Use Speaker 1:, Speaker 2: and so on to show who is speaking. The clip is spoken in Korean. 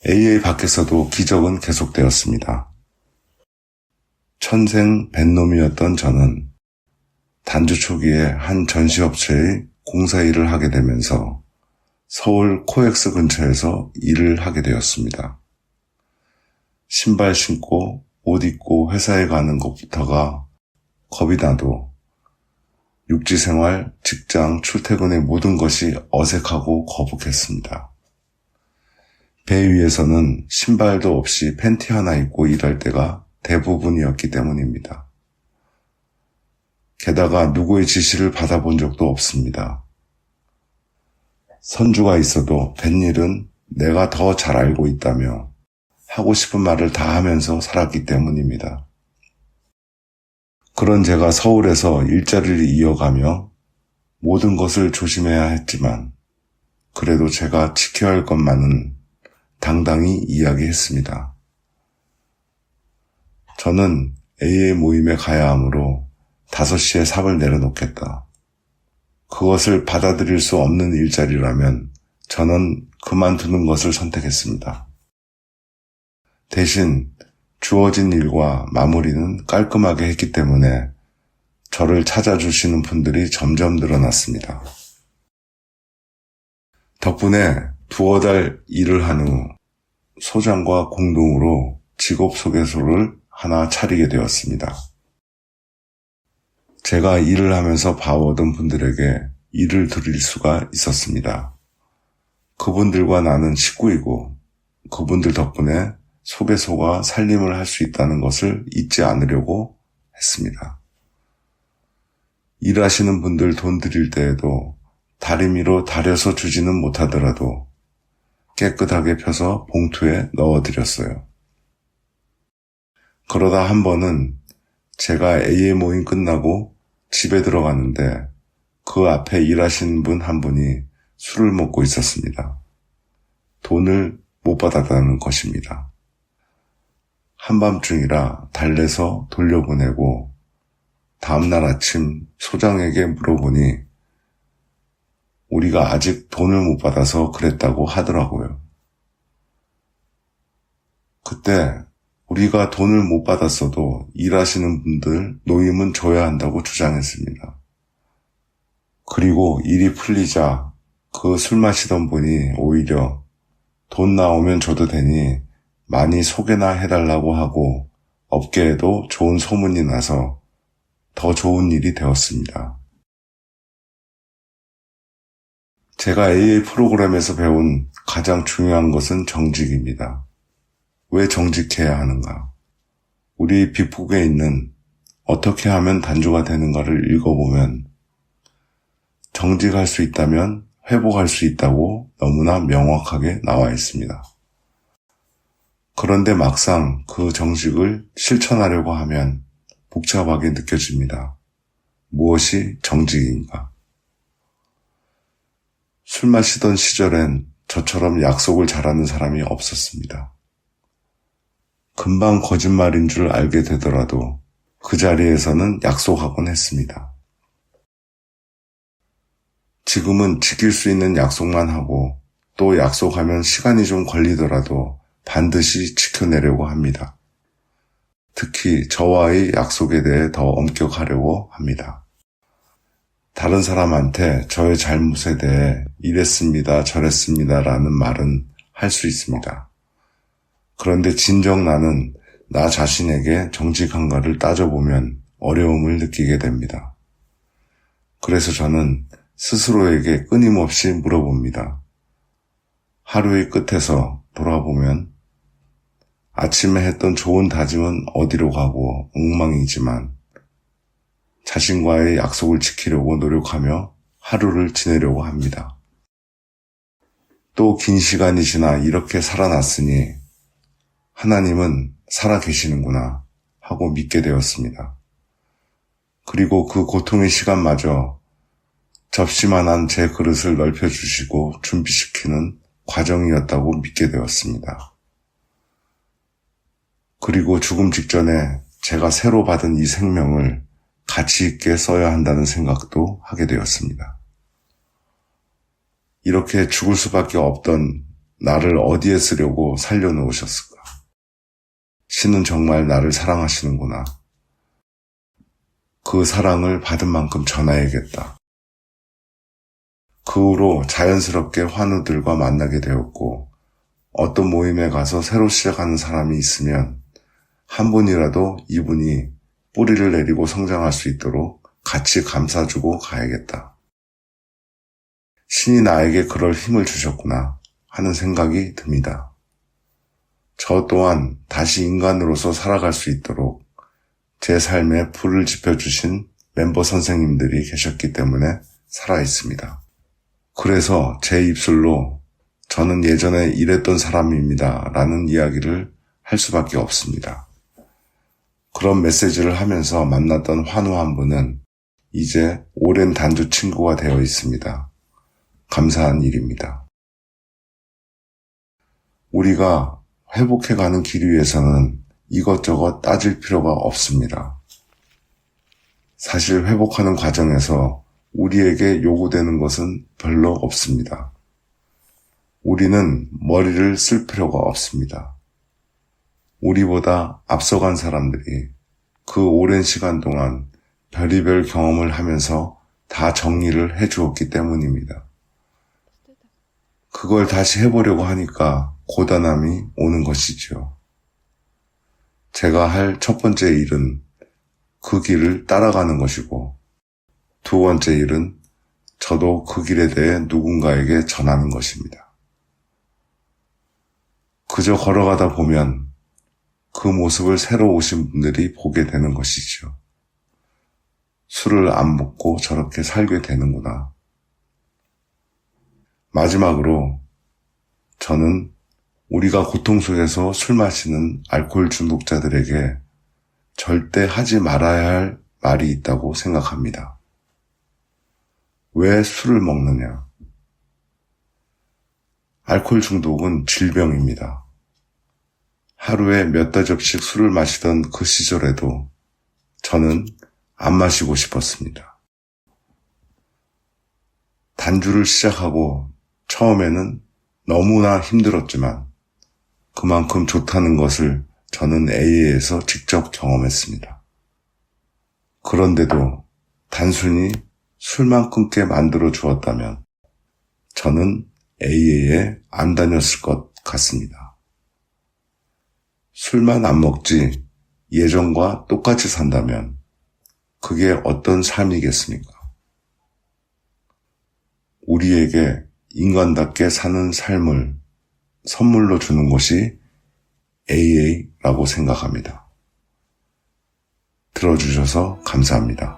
Speaker 1: AA 밖에서도 기적은 계속되었습니다. 천생 뱃놈이었던 저는 단주 초기에 한 전시업체의 공사 일을 하게 되면서 서울 코엑스 근처에서 일을 하게 되었습니다. 신발 신고 옷 입고 회사에 가는 것부터가 겁이 나도 육지생활, 직장, 출퇴근의 모든 것이 어색하고 거북했습니다. 배 위에서는 신발도 없이 팬티 하나 입고 일할 때가 대부분이었기 때문입니다. 게다가 누구의 지시를 받아본 적도 없습니다. 선주가 있어도 뱃일은 내가 더 잘 알고 있다며 하고 싶은 말을 다 하면서 살았기 때문입니다. 그런 제가 서울에서 일자리를 이어가며 모든 것을 조심해야 했지만 그래도 제가 지켜야 할 것만은 당당히 이야기했습니다. 저는 AA 모임에 가야 하므로 5시에 삽을 내려놓겠다. 그것을 받아들일 수 없는 일자리라면 저는 그만두는 것을 선택했습니다. 대신 주어진 일과 마무리는 깔끔하게 했기 때문에 저를 찾아주시는 분들이 점점 늘어났습니다. 덕분에 2달 일을 한 후 소장과 공동으로 직업소개서를 하나 차리게 되었습니다. 제가 일을 하면서 봐오던 분들에게 일을 드릴 수가 있었습니다. 그분들과 나는 식구이고 그분들 덕분에 소개소가 살림을 할 수 있다는 것을 잊지 않으려고 했습니다. 일하시는 분들 돈 드릴 때에도 다리미로 다려서 주지는 못하더라도 깨끗하게 펴서 봉투에 넣어드렸어요. 그러다 한 번은 제가 AA 모임 끝나고 집에 들어갔는데 그 앞에 일하시는 분 한 분이 술을 먹고 있었습니다. 돈을 못 받았다는 것입니다. 한밤중이라 달래서 돌려보내고 다음날 아침 소장에게 물어보니 우리가 아직 돈을 못 받아서 그랬다고 하더라고요. 그때 우리가 돈을 못 받았어도 일하시는 분들 노임은 줘야 한다고 주장했습니다. 그리고 일이 풀리자 그 술 마시던 분이 오히려 돈 나오면 줘도 되니 많이 소개나 해달라고 하고 업계에도 좋은 소문이 나서 더 좋은 일이 되었습니다. 제가 AA 프로그램에서 배운 가장 중요한 것은 정직입니다. 왜 정직해야 하는가? 우리 빅북에 있는 어떻게 하면 단주가 되는가를 읽어보면 정직할 수 있다면 회복할 수 있다고 너무나 명확하게 나와 있습니다. 그런데 막상 그 정직을 실천하려고 하면 복잡하게 느껴집니다. 무엇이 정직인가? 술 마시던 시절엔 저처럼 약속을 잘하는 사람이 없었습니다. 금방 거짓말인 줄 알게 되더라도 그 자리에서는 약속하곤 했습니다. 지금은 지킬 수 있는 약속만 하고 또 약속하면 시간이 좀 걸리더라도 반드시 지켜내려고 합니다. 특히 저와의 약속에 대해 더 엄격하려고 합니다. 다른 사람한테 저의 잘못에 대해 이랬습니다, 저랬습니다 라는 말은 할 수 있습니다. 그런데 진정 나는 나 자신에게 정직한가를 따져보면 어려움을 느끼게 됩니다. 그래서 저는 스스로에게 끊임없이 물어봅니다. 하루의 끝에서 돌아보면 아침에 했던 좋은 다짐은 어디로 가고 엉망이지만 자신과의 약속을 지키려고 노력하며 하루를 지내려고 합니다. 또 긴 시간이 지나 이렇게 살아났으니 하나님은 살아계시는구나 하고 믿게 되었습니다. 그리고 그 고통의 시간마저 접시만한 제 그릇을 넓혀주시고 준비시키는 과정이었다고 믿게 되었습니다. 그리고 죽음 직전에 제가 새로 받은 이 생명을 가치 있게 써야 한다는 생각도 하게 되었습니다. 이렇게 죽을 수밖에 없던 나를 어디에 쓰려고 살려놓으셨을까? 신은 정말 나를 사랑하시는구나. 그 사랑을 받은 만큼 전해야겠다. 그 후로 자연스럽게 환우들과 만나게 되었고, 어떤 모임에 가서 새로 시작하는 사람이 있으면 한 분이라도 이분이 뿌리를 내리고 성장할 수 있도록 같이 감싸주고 가야겠다. 신이 나에게 그럴 힘을 주셨구나 하는 생각이 듭니다. 저 또한 다시 인간으로서 살아갈 수 있도록 제 삶에 불을 지펴주신 멤버 선생님들이 계셨기 때문에 살아있습니다. 그래서 제 입술로 저는 예전에 이랬던 사람입니다 라는 이야기를 할 수밖에 없습니다. 그런 메시지를 하면서 만났던 환우 한 분은 이제 오랜 단주 친구가 되어 있습니다. 감사한 일입니다. 우리가 회복해가는 길 위에서는 이것저것 따질 필요가 없습니다. 사실 회복하는 과정에서 우리에게 요구되는 것은 별로 없습니다. 우리는 머리를 쓸 필요가 없습니다. 우리보다 앞서간 사람들이 그 오랜 시간 동안 별의별 경험을 하면서 다 정리를 해주었기 때문입니다. 그걸 다시 해보려고 하니까 고단함이 오는 것이죠. 제가 할 첫 번째 일은 그 길을 따라가는 것이고, 두 번째 일은 저도 그 길에 대해 누군가에게 전하는 것입니다. 그저 걸어가다 보면 그 모습을 새로 오신 분들이 보게 되는 것이죠. 술을 안 먹고 저렇게 살게 되는구나. 마지막으로 저는 우리가 고통 속에서 술 마시는 알코올 중독자들에게 절대 하지 말아야 할 말이 있다고 생각합니다. 왜 술을 먹느냐? 알코올 중독은 질병입니다. 하루에 몇 다접씩 술을 마시던 그 시절에도 저는 안 마시고 싶었습니다. 단주를 시작하고 처음에는 너무나 힘들었지만 그만큼 좋다는 것을 저는 AA에서 직접 경험했습니다. 그런데도 단순히 술만 끊게 만들어 주었다면 저는 AA에 안 다녔을 것 같습니다. 술만 안 먹지 예전과 똑같이 산다면 그게 어떤 삶이겠습니까? 우리에게 인간답게 사는 삶을 선물로 주는 것이 AA라고 생각합니다. 들어주셔서 감사합니다.